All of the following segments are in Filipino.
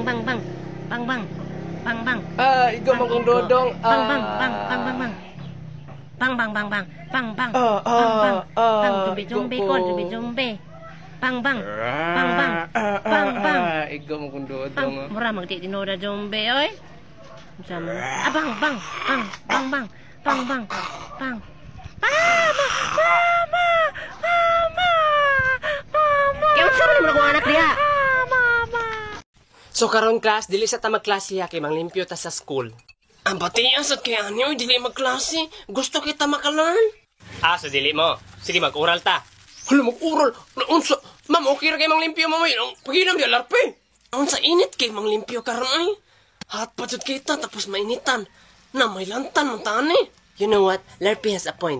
bang bang. Bang bang. Bang bang. Igo mong dodong. Bang bang bang bang bang bang. Bang bang bang bang. Bang bang. Bang bang. Jumbi kon, jumbi. Bang bang. Bang bang. Bang bang. Igo mong dodong. Bang, mura magti tinoda jumbi oy. Bang bang. Bang bang bang. Bang bang. Bang. Mama! Mama! Mama! Mama! Kaya saan naman ako anak diha? Mama! So karon class, dili sa ta magklase kay manglimpyo ta sa school. Ang batiya sa kay anyo, dili magklase. Gusto kita makalarn. So dili mo. Sige mag-oral ta. Hala mag-oral. Unsa? Ma'am, okay ra kay manglimpyo mo. Pagilam di alarpe. Unsa init kay manglimpyo karon ay? Hot pa jud kita tapos mainitan. Na may lantan man tani. You know what? Larpe has a point.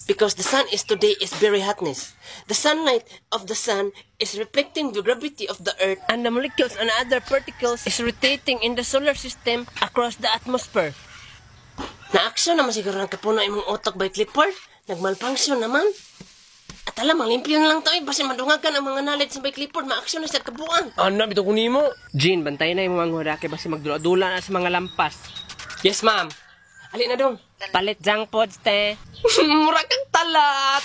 Because the sun is today is very hotness. The sunlight of the sun is reflecting the gravity of the earth and the molecules and other particles is rotating in the solar system across the atmosphere. Na-action naman siguro ng kapuno imong utok by Clifford. Nagmalfunction naman. At alam, manglimpyo na lang to eh. Basta madungagan ang mga knowledge by Clifford. Ma-action na sa kabuang. Ano, bito ko nimo? Jean, bantayan na yung mga hurake basta magdula-dula na sa mga lampas. Yes, ma'am. Ali na dong. Palit junk pods, te. Mura kang tala.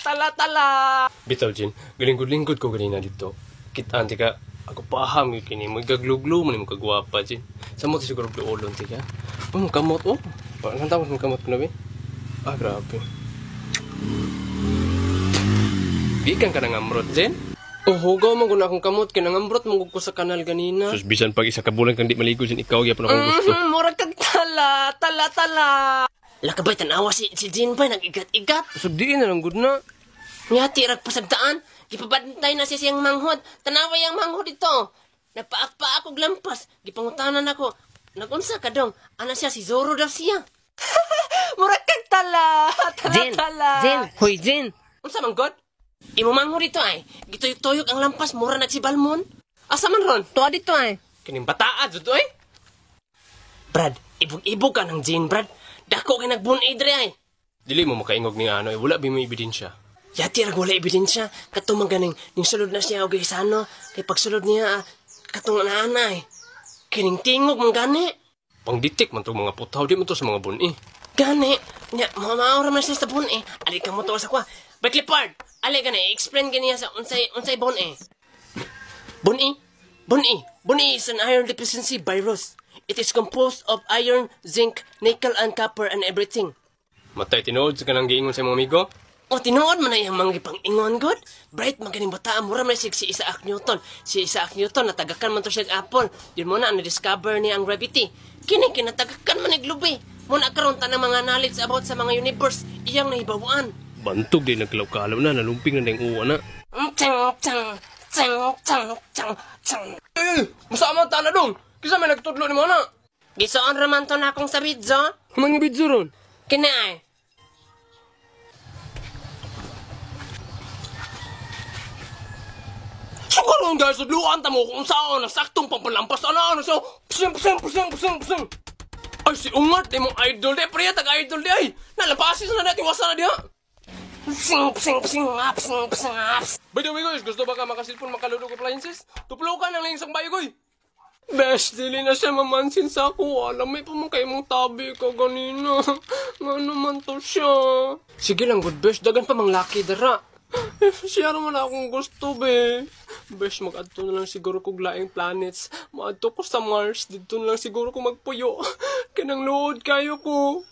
Bitaw, Jin. Galingkod-lingkod ko ganina dito. Kitaan, tika. Ako paham yung kini. Magaglu-glu mo ni mo kagwapa, Jin. Sa mo, siguro gluolon, tika. Kamot, oh. Ang tawag mong kamot ko na, be? Grabe. Gikan ka ng amrot, Jin? Hugaw mo kung akong kamot. Kinangambrot mong ko sa kanal ganina. Sus, bisan pag isa ka bulan kang di maligo dyan, ikaw yapon akong gusto. Mura kang tala. Lakabay, tanawa si Jin ba, nag-igat-igat. Sugdiin na lang, good na. Ngati, ragpasagdaan. Gipabantay na siya siyang manghod. Tanawa yung manghod ito. Napaak-paak og lampas. Gipangutanan ako. Nagunsa ka dong. Ana siya, si Zoro daw siya. Mura kang tala. Jin. Hoy, Jin. Unsa man god? Imo manghod dito ay. Gituyok-tuyok ang lampas. Mura nagsibalmon. Asa man ron? Tuwa dito ay. Kining bataa dito ay. Brad, ibog-ibog ka ng Jin, Brad. Dako kay nagbun-id re ay. Dili mo makaingog ni ano, wala ba mo ebidensya? Yati rag wala ebidensya. Katumang ganing ning sulod na siya og isano. Kay pagsulod niya katong anay. Kining tingog man gani. Pangditik man to mga putaw, di mo to sa mga buni. Gani. Nya maura man siya sa bun Ali ka mo to sa kwa. Clifford, ali gani explain ganiya sa unsay bun Bun is an iron deficiency virus. It is composed of iron, zinc, nickel, and copper and everything. Matay tinuod sa kanang giingon sa mga amigo? O, tinuod man na yung mga ipang-ingon, God. Bright, magaling bata. Mura man si Isaac Newton. Si Isaac Newton, natagakan man to siya Apple. Yun muna, na-discover niya ang gravity. Kinatagakan man naglubi. Muna karon ta ng mga knowledge about sa mga universe. Iyang nahibawaan. Bantog din nagkalaw-kalaw na, nalumping na yung uwa na. Masama ta na dong. Kisa may nagtudlo ni mo na. Gisoon raman to na akong sa video. Mga video ron? Kina ay. So karon guys, sudluan ta mo kung saan nasaktong pampalampas ana so. Pusang. Ay si Ungat, imong idol de, priya tag-idol de ay. Nalapasis na natin wasa na diha. Pusing. By the way guys, gusto ba ka makasilpon makalulog appliances? Tuplukan ang lingsang bayo koy. Bes, dili na siya mamansin sa ako. Alam, may pamukay mong tabi ka ganina. Nga naman to siya. Sige lang, good Bes. Dagan pa mang laki, dara. Siya naman akong gusto, be. Bes, mag-adto na lang siguro kong laing planets. Maadto ko sa Mars. Dito na lang siguro kong magpuyo. Kanang load kayo ko.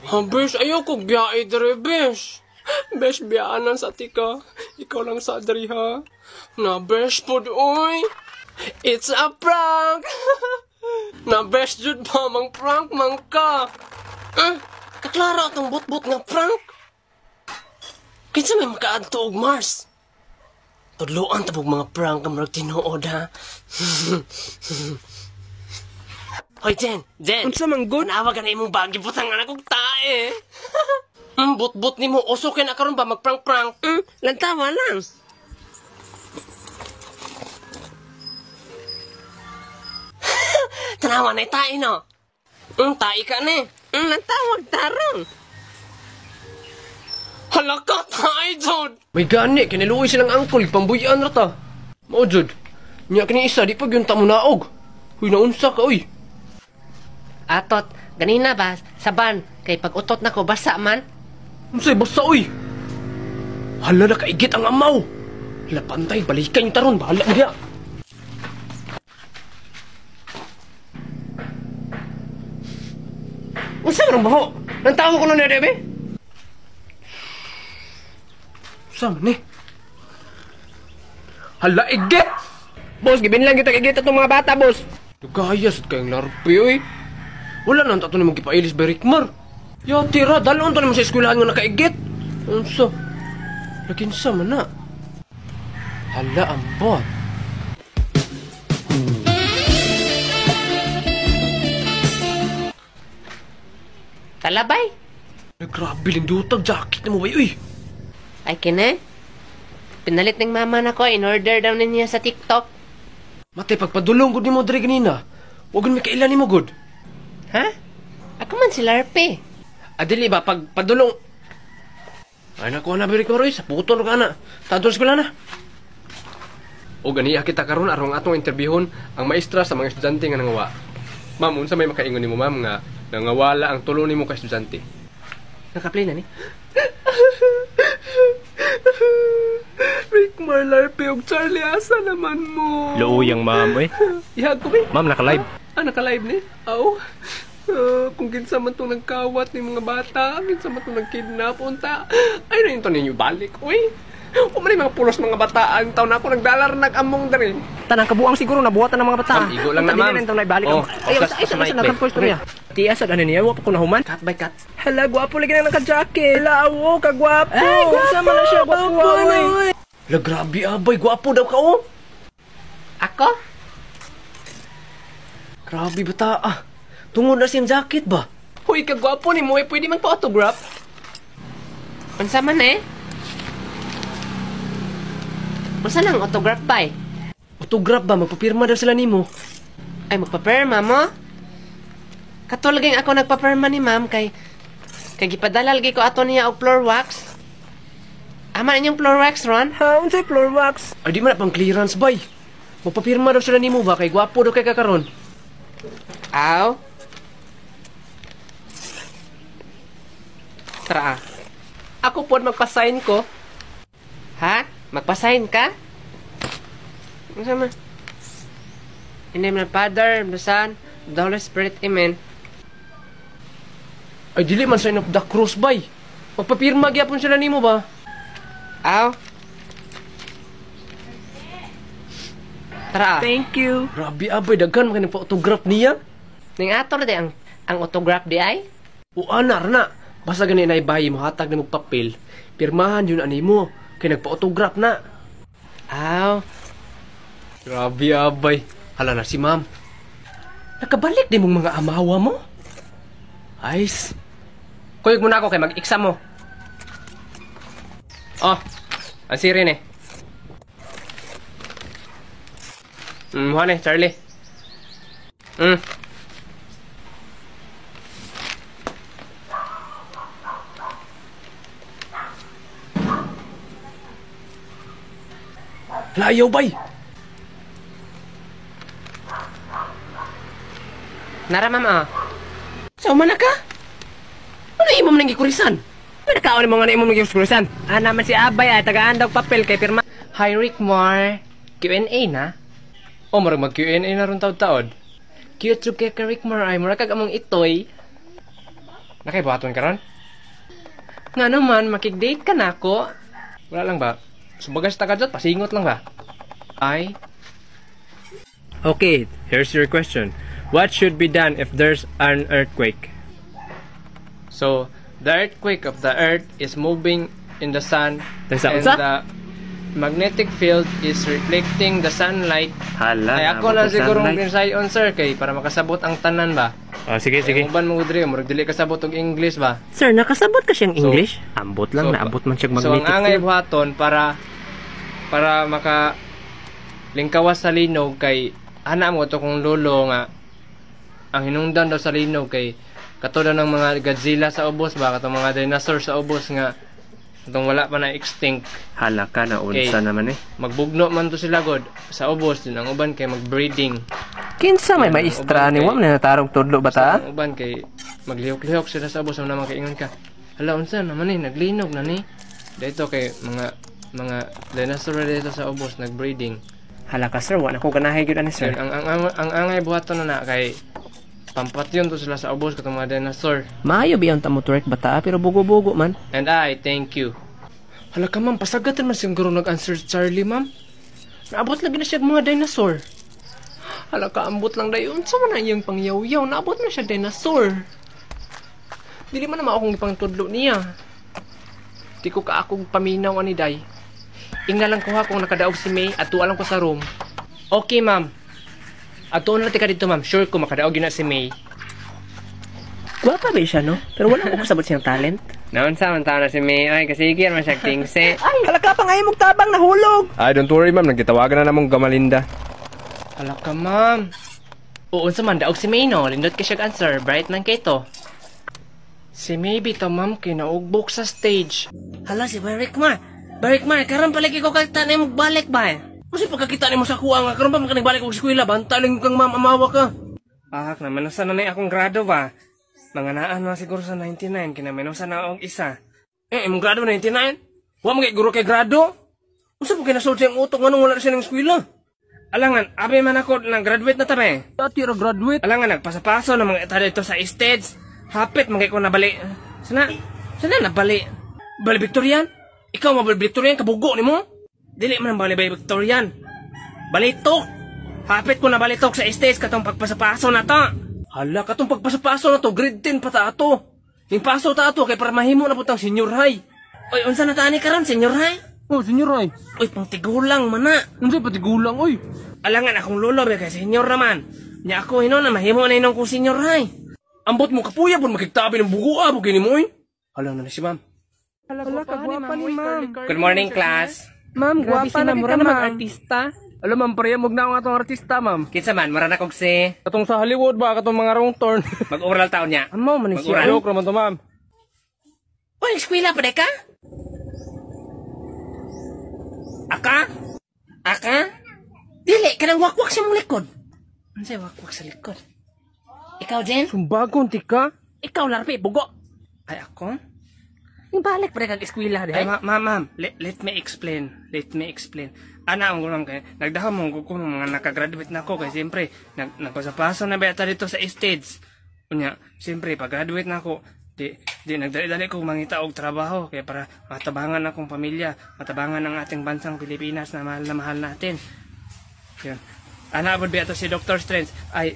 Ha, Bes, ayaw ko biyae, dere, Bes. Bes, biyaanan sa tika. Ikaw lang sa adri, ha. Na, Bes, pod, oy. It's a prank! Na best jud ba mang prank man ka? Kaklaro atong bot-bot nga prank? Kinsa may makaadto og Mars? Tudloan tabog mga prank ang marag tinuod ha? Hoy Jen! Unsa man good? Tanawa ka na imong bagyo butang anak kong tae! Bot-bot ni mo, uso na karon ba mag-prank-prank? Lantawa lang. Tanawa na tayo, no? Tayo ka na Natawag tarong. Halaka tayo, Jod! May gani, kiniluoy silang angkol, pambuyan rata. Mao Jud. Nya kini isa, di pag yung tamunaog. Uy, naunsa ka, uy. Atot, ganina ba, saban, kay pag utot na ko, basa man. Unsay basta, uy. Hala na kaigit ang amaw. Hala, pantay, balikan yung taron. Bahala mo diya. Unsa man ang baho? Nang tawo ko na niya, be? Unsa man, eh? Hala, igit! Boss, gibin lang kita kagita itong mga bata, boss. Nagayas at kayong larpi, oy. Wala na ang tato ni mong kipailis ba, Rickmar? Ya, tira, dalon to naman sa eskwelahan nga nakaigit. Unsa? Lakinsa man na. Hala, ang bot. Talabay? Grabe lang dutag, jacket na mo ba, uy. Ay, kine? Pinalit ng mama na ko, in-order daw niya sa TikTok. Matay, pagpadulong gud ni mo diri ganina. Huwag may kailan ni mo, good. Ha? Ako man si Larpe. Adili ba, pagpadulong... Ay, nakuha na, Rickmar, uy. Sa puto ka na. Tadol eskwela na. O ganiya kita karon arong atong interbiehon ang maestra sa mga estudyante nga nangawa. Ma'am, unsa may makaingon nimo, ma'am, nga nangawala ang tulo nimo ka estudyante? Nakaplay na ni? Rickmar, Larpe, og Charlie, asa naman mo? Luuyang, ma'am, eh. Ihag ko, be. Ma'am, naka-live. Naka-live ni? Aw. Kung kinsa man itong nagkawat ni mga bata, kinsa man itong nagkidnap, unta, ay na yun to ninyo balik, uy. O man mga pulos mga bataan, taon na ako nagdalar nag-among dari. Tanang kabuang siguro nabuhatan ng mga bata. Ma'am, igo lang na, ma'am. Hindi na balik. Oh, Ay, focus ay, sa mic, sa nagka-posto niya. Tias at ano niya, wapa ko na human. Cut by cut. Hala, gwapo lagi na naka-jacket. Hala, awo, kagwapo. Ay, sama na siya, gwapo. La, grabe abay, gwapo daw ka, oh. Ako? Grabe bata, tungod na siyang jacket ba? Hoy, kagwapo ni mo, pwede man pa-autograph. Unsa man eh? Unsa nang autograph ba eh? Autograph ba? Magpapirma daw sila nimo. Ay, magpaperma mo? Katulaging ako nagpaperma ni ma'am kay gipadala lagi ko ato niya og floor wax. Ama ninyong floor wax, Ron? Ha, unsay floor wax? Ay, di man na pang clearance, bay. Magpapirma daw sila nimo ba? Kay gwapo daw kay kakaron. Aw? Tara. Ako po magpa-sign ko. Ha? Magpasign ka? Ano sama? In the name of the Father, of the Son, of the Holy Spirit, Amen. Ay, dili man sign of the cross, bay. Magpapirma gyapon sila nimo ba? Aw? Tara. Thank you. Grabe abay, daghan man pa autograph niya. Ning ato na di ang autograph di ay? O anar na. Basta gani na ibayi mo hatag na magpapel. Pirmahan yun ani mo. Kay nagpa-autograph na. Aw? Grabe abay. Hala na si ma'am. Nakabalik din mong mga amawa mo. Ayos. Kuyog muna ako kay mag-exam mo. Oh, ang siri ni. Ano Charlie? Layaw, bay! Nara, ma'am, Sa umana ka? Ano imam nang gikurisan? Pinakaon mo nga na imong mag-exclusan. Naman si Abay ay tagaan daw papel kay pirma. Hi, Rickmar. Q&A na? O, marag mag-Q&A na ron taod-taod. Cute trip kay Rickmar ay mura kag among itoy. Nakaibaton ka ron? Nga naman, makig-date ka na ako. Wala lang ba? Subagas tagadot, pasingot lang ba? Ay? Okay, here's your question. What should be done if there's an earthquake? So, the earthquake of the earth is moving in the sun Tesa, and unsa? the magnetic field is reflecting the sunlight. Hala, Ay, ako lang siguro pinsayon, sir, kay para makasabot ang tanan ba? Sige, sige. Uban mo gudri, murag dili kasabot og English ba? Sir, nakasabot ka siyang So- English? Ambot lang, naabot man siyang So, ang magnetic angay field. buhaton para maka lingkawas sa linog kay ana mo to kung lolo nga ang hinungdan daw sa linog kay kato daw ng mga Godzilla sa ubos ba katong mga dinosaur sa ubos nga katong wala pa na extinct Hala ka na, unsa Okay. naman eh. magbugno man to sila god sa ubos din ang uban kay magbreeding Kinsa may maestra ni uban mo na natarong tudlo bata? Ang uban kay maglihok-lihok sila sa ubos na makaingon ka. Hala unsa naman ni naglinog na ni. Dito kay mga dinosaur dito sa ubos nagbreeding. Hala ka sir, wala ko ganahay gyud ani sir. Yun, ang angay buhaton na kay pampatyon to sila sa ubos katong mga dinosaur. Maayo biyon ta mo turek bata pero bugo-bugo man. And I thank you. Hala ka ma'am, pasagatan man siguro nag-answer Charlie ma'am. Naabot lagi na siya mga dinosaur. Hala ka, ambot lang dayon. Sa man na iyang pangyaw-yaw, naabot na siya dinosaur. Dili man naman akong ipangtudlo niya. Di ko ka akong paminaw ani day. Ingna lang ko ha kung nakadaog si May at tuwa lang ko sa room. Okay ma'am. At tuwa na ka dito ma'am. Sure ko makadaog yun na si May. Gwapa ba siya no? Pero wala ko kasabot siyang talent. Naon sa man na si May. Ay, kasi sige man siya tingse. Ay, hala ka pangayong tabang nahulog. Ay, don't worry ma'am. Nagkitawagan na namong Gamalinda. Hala ka ma'am. Oo, sa man daog si May no. Lindot ka siya answer. Bright man kay to. Si Maybe ta ma'am kinaugbok sa stage. Hala si Barikmar. Barikmar, karon palagi ko kakita na mo balik ba? Kasi pagkakita ni mo sa kuha nga, karon pa makanibalik ko sa eskwela, bantaling kang amawa ka. Ahak naman, nasa na akong grado ba? Mga naan na siguro sa 99, kinamenusa na akong isa. Imong grado 99? Wa mo kay guro kay grado? Usa po kinasulti ang utok nga nung wala siya ng eskwela? Alangan, abi man ako nag-graduate na tabi. Dati ra graduate. Alangan, nagpasapaso na mga tada ito sa stage. Hapit, mga ko nabali. Sana nabali? Bali Victorian? Ikaw mabali Victorian, kabugo ni mo? Dili man ang bali Victorian. Balitok! Hapit ko na balitok sa stage katong pagpasapaso na to. Hala, katong pagpasapaso na to, grade 10 pa ta ato. Yung paso ta ato, kay para mahimo na putang senior high. Oy, unsa na tani karon senior high? Oh, senior high. Oy, pang tigulang man na. Unsa pa tigulang oy? Alangan akong lolo ba kay senior naman. Nya ako hino na mahimo na inong kong senior high. Ambot mo kapuya pun makiktabi ng bugo abo kini mo eh. Hala na si ma'am. Hala ka gwapa ni ma'am. Good morning class. Ma'am, gwapa na kita mag-artista. Alam ma'am, pareha mo na atong artista ma'am. Kinsa man, marana kog si Katong sa Hollywood ba, katong mga wrong turn. mag-oral taon niya. Amo man ni siya. Joke naman to ma'am. Oy, eskwela pa ka? Aka? Dili, kanang wakwak sa mong likod. Unsay wakwak sa likod? Ikaw, Jen? Sumbagon tika. Ikaw, Larpi, bugo. Ay, ako? Yung balik pa rin kag-eskwela, di? Ay, ma'am, let me explain. Ana, ang gulang kay, nagdahon mong ko mga nakagraduate na ako, kaya siyempre, nagpasapaso na ba dito sa stage. Kunya, siyempre, pag-graduate na ako, di nagdali-dali ko mangita og trabaho, kaya para matabangan akong pamilya, matabangan ang ating bansang Pilipinas na mahal natin. Yun. Ana, abod ba ito si Dr. Strange, ay,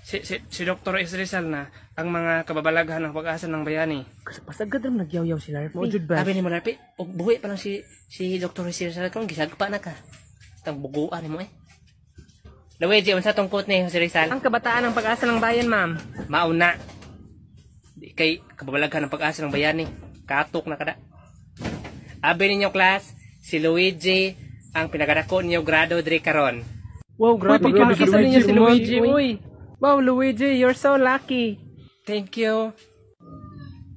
si Dr. Isrizal na ang mga kababalaghan ng pag-asa ng bayani. Pasagad ram nagyaw-yaw si Larfi. Sabi ni mo, Larpi, buhi pa lang si Dr. Isrizal kung gisagpa na ka. Itang buguan mo eh. Luigi, unsa tong quote ni Jose Rizal? Ang kabataan ng pag-asa ng bayan, ma'am. Mauna. Di kay kababalaghan ng pag-asa ng bayani. Katok na kada. Abi ninyo class, si Luigi ang pinakadako niyo grado diri karon. Wow, grabe ka nakisa ninyo si Luigi. Uy. Wow, Luigi, you're so lucky. Thank you.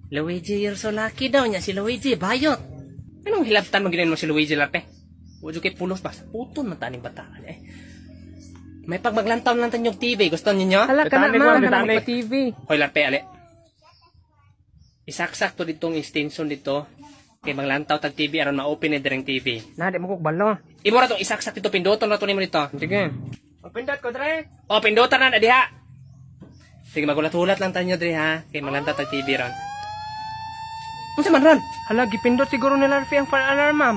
Luigi, you're so lucky daw niya si Luigi. Bayot. Anong hilabtan mo ginayon mo si Luigi, Larpe? Wadyo kay pulos ba? Puton man taning bataan eh. May pag maglantaw lang tanyong TV. Gusto ninyo? Hala ka na, ma'am. Hala pa TV. Hoy, Larpe, ali. Isaksak to ditong extension dito. Kay maglantaw tag TV aron ma-open ni direng TV. Na, di mo kukbalo. Imo ra tong isaksak dito. Pinduton na to nimo dito. Sige. Pindot ko, Dre. O, pindutan na diha. Sige, magulat-hulat lang tayo, Dre, ha? Kay maglantaw tag TV ron. Ano man ron? Hala, gipindot siguro ni Larfi ang fire alarm, ma'am.